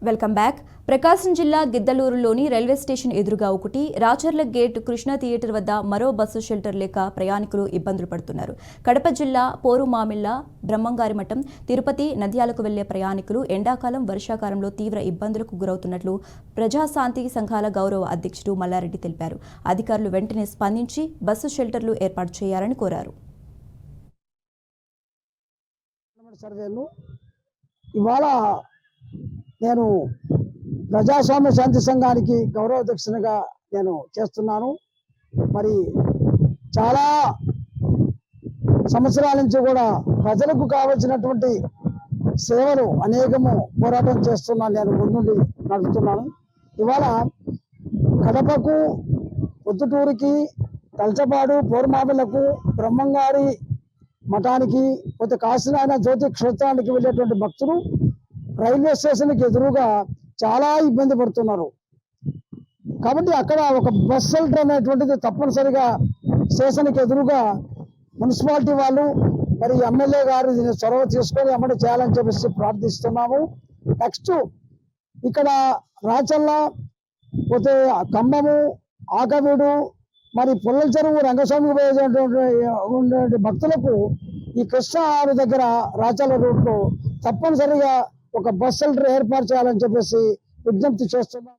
Welcome back. ప్రకాశం జిల్లా గిద్దలూరులోని railway station ఎదురుగా ఒకటి, రాచర్ల గేట్, కృష్ణా థియేటర్ వద్ద మరో బస్సు షెల్టర్ లేక ప్రయాణికులు ఇబ్బందులు పడుతున్నారు. కడప జిల్లా పోరుమామిళ్ల, బ్రహ్మంగారిమఠం, తిరుపతి, నంద్యాలకు వెళ్లే ప్రయాణికులు ఎండాకాలం, వర్షాకాలంలో తీవ్ర ఇబ్బందులకు గురవుతున్నట్లు ప్రజాశాంతి సంఘాల గౌరవ అధ్యక్షుడు మల్లారెడ్డి తెలిపారు. అధికారులు వెంటనే స్పందించి బస్సు షెల్టర్లు ఏర్పాటు చేయాలని కోరారు. ఇవాళ నేను ప్రజాస్వామ్య శాంతి సంఘానికి గౌరవ అధ్యక్షునిగా నేను చేస్తున్నాను. మరి చాలా సంవత్సరాల నుంచి కూడా ప్రజలకు కావలసినటువంటి సేవలు అనేకము పోరాటం చేస్తున్నాను, నేను ముందుండి నడుపుతున్నాను. ఇవాళ కడపకు, పొద్దుటూరుకి, తలచపాడు, పోరుమామిళ్లకు, బ్రహ్మంగారి మఠానికి, కొత్త కాశీనారాయణ జ్యోతి క్షేత్రానికి వెళ్ళేటువంటి భక్తులు రైల్వే స్టేషన్కి ఎదురుగా చాలా ఇబ్బంది పడుతున్నారు. కాబట్టి అక్కడ ఒక బస్ షెల్టర్ అనేటువంటిది తప్పనిసరిగా స్టేషన్కి ఎదురుగా మున్సిపాలిటీ వాళ్ళు, మరి ఎమ్మెల్యే గారు దీన్ని చొరవ తీసుకొని అమలు చేయాలని చెప్పేసి ప్రార్థిస్తున్నాము. నెక్స్ట్ ఇక్కడ రాచల్ల, పోతే ఖమ్మము, ఆకవీడు, మరి పుల్లల చెరువు, రంగస్వామికి పోయేటువంటి భక్తులకు ఈ కృష్ణా దగ్గర రాచల్ల రూట్లో తప్పనిసరిగా ఒక బస్ షెల్టర్ ఏర్పాటు చేయాలని చెప్పేసి విజ్ఞప్తి చేస్తున్నాం.